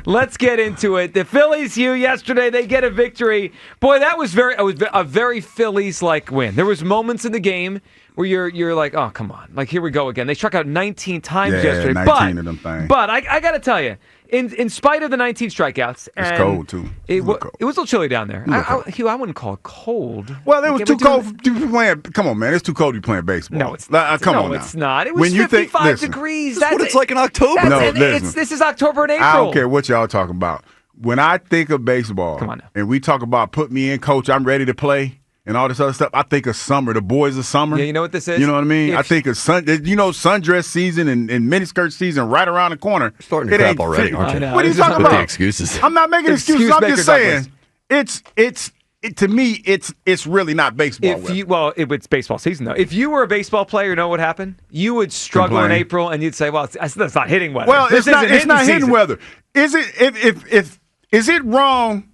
Let's get into it. The Phillies, yesterday, they get a victory. Boy, that was a very Phillies-like win. There was moments in the game where you're like, oh, come on. Like, here we go again. They struck out 19 times yesterday. 19 of them things. But I got to tell you, in spite of the 19 strikeouts. It's cold, too. It was a little chilly down there. Hugh, I wouldn't call it cold. Well, it was too cold to be playing. Come on, man. It's too cold to be playing baseball. No, it's not. It's not. It was 55 degrees. That's what it's like in October. This is October and April. I don't care what y'all talking about. When I think of baseball, come on now. And we talk about put me in, coach, I'm ready to play, and all this other stuff, I think of summer. The boys of summer. Yeah, you know what this is? You know what I mean? I think of sundress season and miniskirt season right around the corner. You're starting to crap already, aren't you? What are you talking about? The excuses. I'm not making excuses. I'm just saying to me, it's really not baseball. It's baseball season though. If you were a baseball player, you know what would happen? You would struggle in April, and you'd say, "Well, that's not hitting weather." Well, it's not hitting weather. Is it? Is it wrong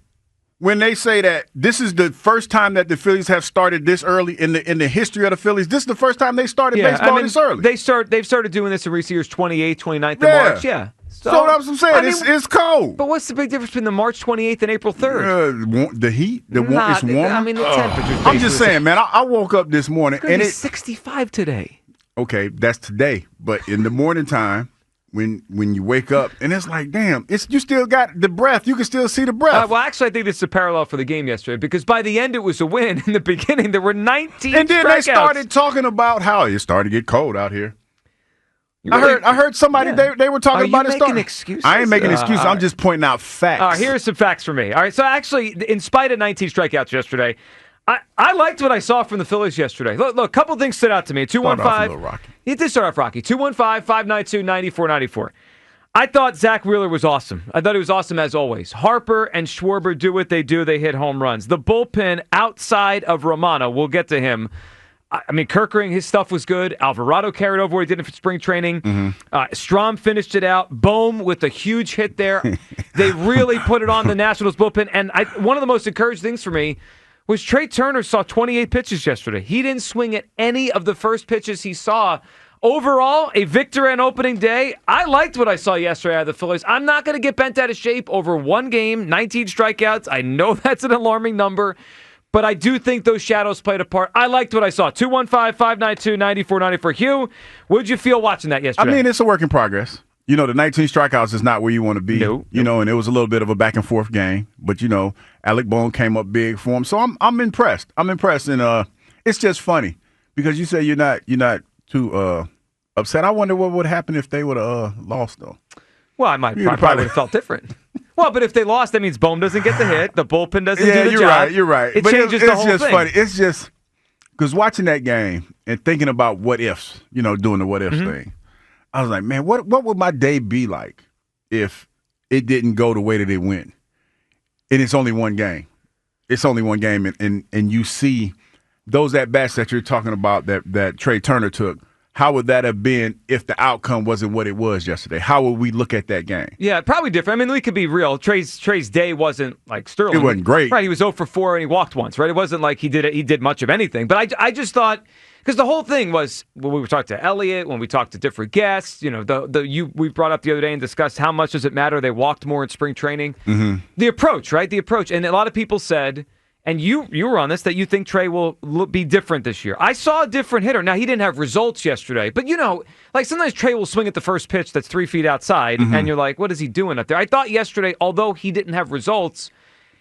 when they say that this is the first time that the Phillies have started this early in the history of the Phillies? This is the first time they started baseball this early. They've started doing this in recent years, 28th, 29th of March. Yeah. So that's what I'm saying. It's cold. But what's the big difference between the March 28th and April 3rd? The heat? It's warmer? I mean, the temperature's I'm just saying, man. I woke up this morning. And it's 65 today. Okay, that's today. But in the morning time, when you wake up, and it's like, damn, you still got the breath. You can still see the breath. Well, actually, I think this is a parallel for the game yesterday because by the end, it was a win. In the beginning, there were 19 And then strikeouts. They started talking about how it started to get cold out here. I heard somebody, they were talking about it. Are you making excuses? I ain't making excuses. I'm just pointing out facts. All right, here's some facts for me. All right, so actually, in spite of 19 strikeouts yesterday, I liked what I saw from the Phillies yesterday. Look, a couple things stood out to me. 215. It did start off rocky. 215-592-9494. I thought Zach Wheeler was awesome. I thought he was awesome as always. Harper and Schwarber do what they do. They hit home runs. The bullpen outside of Romano, we'll get to him. I mean, Kerkering, his stuff was good. Alvarado carried over what he did in spring training. Mm-hmm. Strom finished it out. Bohm with a huge hit there. They really put it on the Nationals bullpen. And one of the most encouraging things for me was Trey Turner saw 28 pitches yesterday. He didn't swing at any of the first pitches he saw. Overall, a victory on opening day. I liked what I saw yesterday out of the Phillies. I'm not going to get bent out of shape over one game, 19 strikeouts. I know that's an alarming number, but I do think those shadows played a part. I liked what I saw. 215-592-9494. Hugh, what did you feel watching that yesterday? I mean, it's a work in progress. You know, the 19 strikeouts is not where you want to be. Nope. You know, and it was a little bit of a back and forth game. But, you know, Alec Bohm came up big for him. So I'm impressed. I'm impressed. And it's just funny because you say you're not too upset. I wonder what would happen if they would have lost, though. Well, I probably would have felt different. Well, but if they lost, that means Bohm doesn't get the hit. The bullpen doesn't do the job. You're right. It changes the whole thing. It's just funny. It's just because watching that game and thinking about what ifs, you know, doing the what ifs thing. I was like, man, what would my day be like if it didn't go the way that it went? And it's only one game. It's only one game, and you see those at-bats that you're talking about that Trey Turner took. How would that have been if the outcome wasn't what it was yesterday? How would we look at that game? Yeah, probably different. I mean, we could be real. Trey's day wasn't like sterling. It wasn't great. Right, he was 0 for 4 and he walked once, right? It wasn't like he did much of anything. But I just thought, because the whole thing was, when we talked to Elliott, when we talked to different guests, you know, we brought up the other day and discussed how much does it matter they walked more in spring training. Mm-hmm. The approach, right? The approach. And a lot of people said, and you were on this, that you think Trey will be different this year. I saw a different hitter. Now, he didn't have results yesterday, but, you know, like sometimes Trey will swing at the first pitch that's 3 feet outside, and you're like, what is he doing up there? I thought yesterday, although he didn't have results,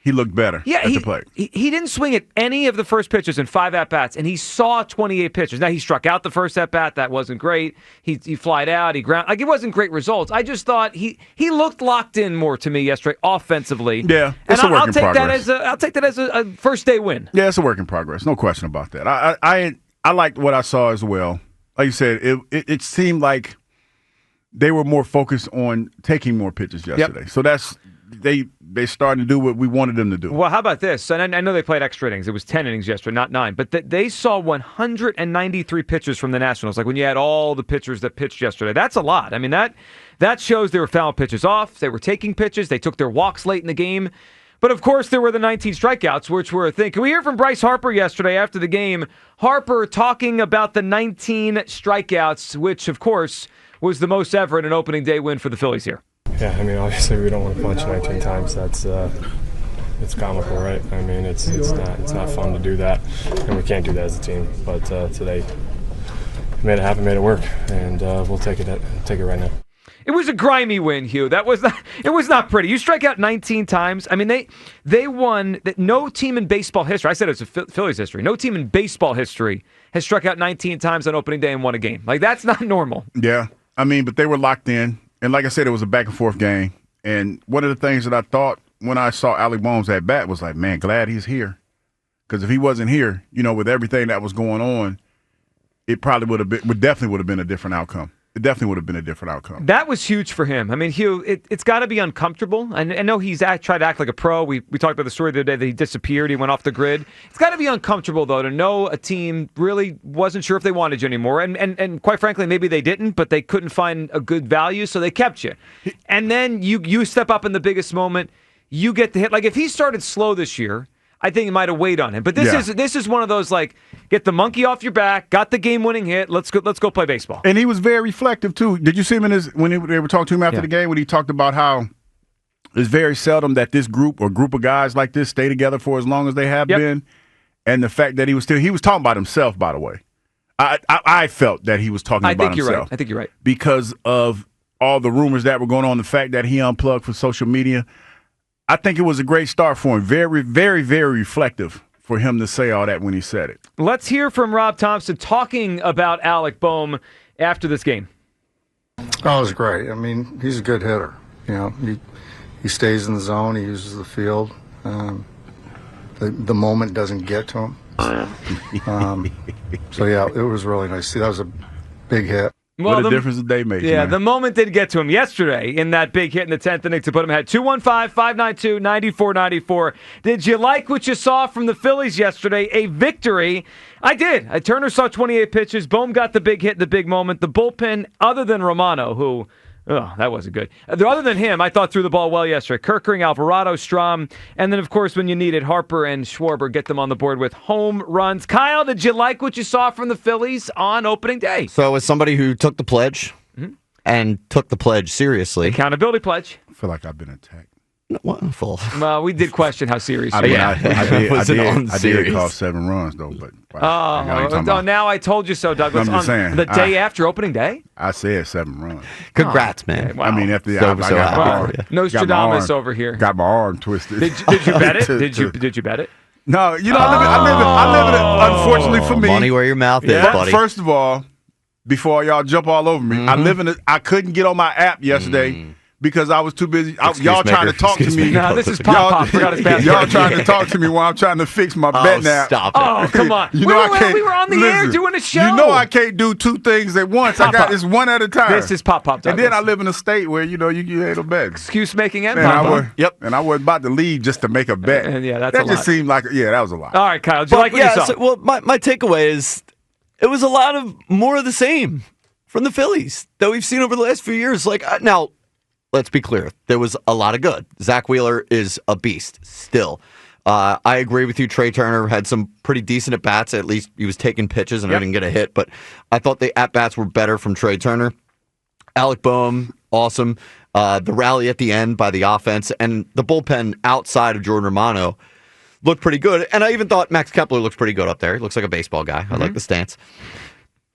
he looked better at the plate. He didn't swing at any of the first pitches in 5 at-bats, and he saw 28 pitches. Now, he struck out the first at-bat. That wasn't great. He flied out. He ground. Like, it wasn't great results. I just thought he looked locked in more to me yesterday offensively. Yeah, it's a work in progress. I'll take that as a first-day win. Yeah, it's a work in progress. No question about that. I liked what I saw as well. Like you said, it seemed like they were more focused on taking more pitches yesterday. Yep. So that's they started to do what we wanted them to do. Well, how about this? And I know they played extra innings. It was 10 innings yesterday, not 9. But they saw 193 pitches from the Nationals. Like when you had all the pitchers that pitched yesterday. That's a lot. I mean, that shows they were fouling pitches off. They were taking pitches. They took their walks late in the game. But, of course, there were the 19 strikeouts, which were a thing. Can we hear from Bryce Harper yesterday after the game? Harper talking about the 19 strikeouts, which, of course, was the most ever in an opening day win for the Phillies here. Yeah, I mean, obviously we don't want to punch 19 times. That's it's comical, right? I mean, it's not fun to do that, and we can't do that as a team. But today, we made it happen, made it work, and we'll take it right now. It was a grimy win, Hugh. It was not pretty. You strike out 19 times. I mean, they won. That no team in baseball history. I said it was a Phillies history. No team in baseball history has struck out 19 times on opening day and won a game. Like, that's not normal. Yeah, I mean, but they were locked in, and like I said, it was a back and forth game. And one of the things that I thought when I saw Alec Bohm at bat was like, man, glad he's here, because if he wasn't here, with everything that was going on, it probably definitely would have been a different outcome. It definitely would have been a different outcome. That was huge for him. I mean, Hugh, it's got to be uncomfortable. I know he's tried to act like a pro. We talked about the story the other day that he disappeared. He went off the grid. It's got to be uncomfortable, though, to know a team really wasn't sure if they wanted you anymore. And quite frankly, maybe they didn't, but they couldn't find a good value, so they kept you. And then you step up in the biggest moment. You get the hit. Like, if he started slow this year, I think it might have weighed on him. But this is one of those, like, get the monkey off your back, got the game-winning hit, let's go play baseball. And he was very reflective, too. Did you see him when they were talking to him after the game, when he talked about how it's very seldom that this group of guys like this stay together for as long as they have been, and the fact that he was talking about himself, by the way. I felt that he was talking about himself. I think you're right. Because of all the rumors that were going on, the fact that he unplugged for social media. I think it was a great start for him. Very, very, very reflective for him to say all that when he said it. Let's hear from Rob Thompson talking about Alec Bohm after this game. Oh, it was great. I mean, he's a good hitter. He stays in the zone. He uses the field. The moment doesn't get to him. So, yeah, it was really nice. See, that was a big hit. Well, what a difference a day makes. Yeah, man. The moment did get to him yesterday in that big hit in the 10th inning to put him ahead. 215-592-9494. Did you like what you saw from the Phillies yesterday? A victory. I did. Turner saw 28 pitches. Bohm got the big hit in the big moment. The bullpen, other than Romano, who... Oh, that wasn't good. Other than him, I thought threw the ball well yesterday. Kerkering, Alvarado, Strahm, and then, of course, when you needed Harper and Schwarber, get them on the board with home runs. Kyle, did you like what you saw from the Phillies on opening day? So, as somebody who took the pledge and took the pledge seriously. Accountability pledge. I feel like I've been attacked. Wonderful. Well, we did question how serious you were. I did call 7 runs, though. But now I told you so, Douglas. I'm just saying. The day after opening day? I said 7 runs. Congrats, man. Okay, wow. I mean, after the Nostradamus over here. Got my arm twisted. Did you bet it? Did you bet it? No, I live in it, unfortunately for me. Money where your mouth is, buddy. First of all, before y'all jump all over me, I couldn't get on my app yesterday. Because I was too busy. Y'all trying to talk to me. No, this is Pop. Forgot his password. Y'all trying to talk to me while I'm trying to fix my bet now. Stop it. Oh, come on. We were on the air doing a show. You know I can't do 2 things at once. I got this one at a time. This is Pop. And then I live in a state where, you ain't no bet. Excuse making and Pop. And I was about to leave just to make a bet. And that just seemed like, that was a lot. All right, Kyle. Did you like what you saw? So, my takeaway is it was a lot of more of the same from the Phillies that we've seen over the last few years. Now, let's be clear. There was a lot of good. Zach Wheeler is a beast still. I agree with you. Trey Turner had some pretty decent at-bats. At least he was taking pitches and didn't get a hit. But I thought the at-bats were better from Trey Turner. Alec Bohm, awesome. The rally at the end by the offense. And the bullpen outside of Jordan Romano looked pretty good. And I even thought Max Kepler looks pretty good up there. He looks like a baseball guy. I like the stance.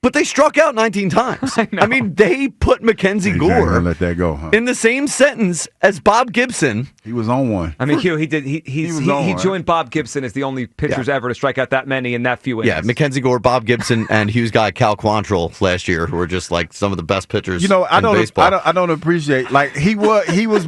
But they struck out 19 times. I mean, they put Mackenzie Gore let that go, huh? in the same sentence as Bob Gibson. He was on one. I mean, Hugh, he did. He joined Bob Gibson as the only pitchers ever to strike out that many in that few innings. Yeah, Mackenzie Gore, Bob Gibson, and Hughes guy Cal Quantrill last year, who were just like some of the best pitchers. In baseball. I don't appreciate he was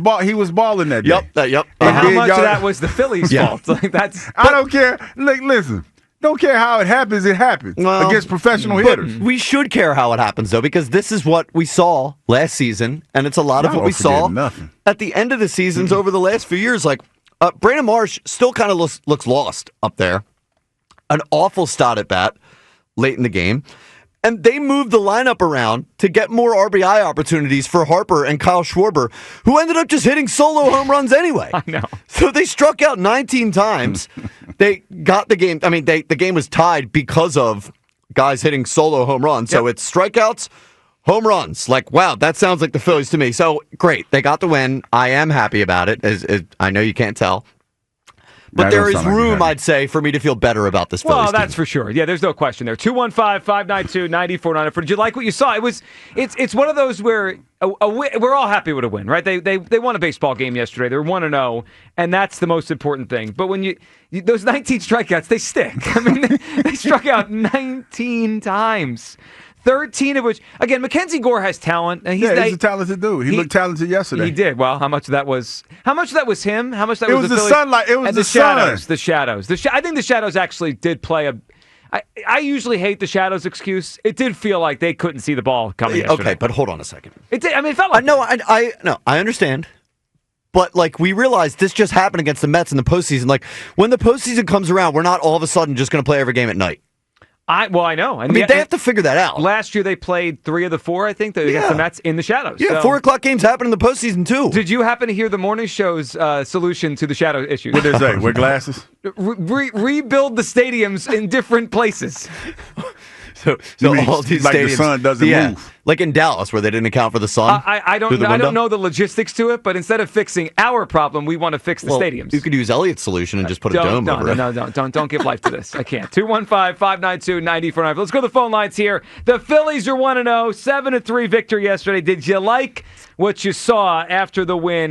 balling that day. Yep. And how much of that was the Phillies' fault? I don't care. Listen. Don't care how it happens against professional hitters. We should care how it happens, though, because this is what we saw last season, and it's a lot of what we saw at the end of the seasons over the last few years. Like, Brandon Marsh still kind of looks lost up there. An awful start at bat late in the game. And they moved the lineup around to get more RBI opportunities for Harper and Kyle Schwarber, who ended up just hitting solo home runs anyway. I know. So they struck out 19 times. They got the game. I mean, the game was tied because of guys hitting solo home runs. So it's strikeouts, Home runs. Like, wow, that sounds like the Phillies to me. So, great. They got the win. I am happy about it, as I know you can't tell. But there is room, I'd say, for me to feel better about this Phillies Well, that's team. for sure. Yeah, there's no question there. 215-592-9494. Did you like what you saw? It's one of those where we're all happy with a win, right? They won a baseball game yesterday. They're 1-0, and that's the most important thing. But when you those 19 strikeouts, they stick. I mean, they struck out 19 times. 13 of which, again, Mackenzie Gore has talent. And he's a talented dude. He looked talented yesterday. He did. Well, how much of that was him? How much of that was it was the Phillies? sunlight. It was the shadows. sun. The shadows. I think the shadows actually did play I usually hate the shadows excuse. It did feel like they couldn't see the ball coming yesterday. Okay, but hold on a second. It did. I mean, it felt like I understand. But, like, we realized this just happened against the Mets in the postseason. Like, when the postseason comes around, we're not all of a sudden just going to play every game at night. I know. I mean, they have to figure that out. Last year they played 3 of the 4, I think, against the Mets in the shadows. Yeah, 4 o'clock games happen in the postseason, too. Did you happen to hear the morning show's solution to the shadow issue? What did they say? Wear glasses? Rebuild the stadiums in different places. So all these like stadiums, the sun doesn't move. Like in Dallas, where they didn't account for the sun. I don't know the logistics to it, but instead of fixing our problem, we want to fix the stadiums. You could use Elliott's solution and just put a dome over it. No, don't give life to this. I can't. 215-592-9494. Let's go to the phone lines here. The Phillies are 1-0, 7-3 victory yesterday. Did you like what you saw after the win?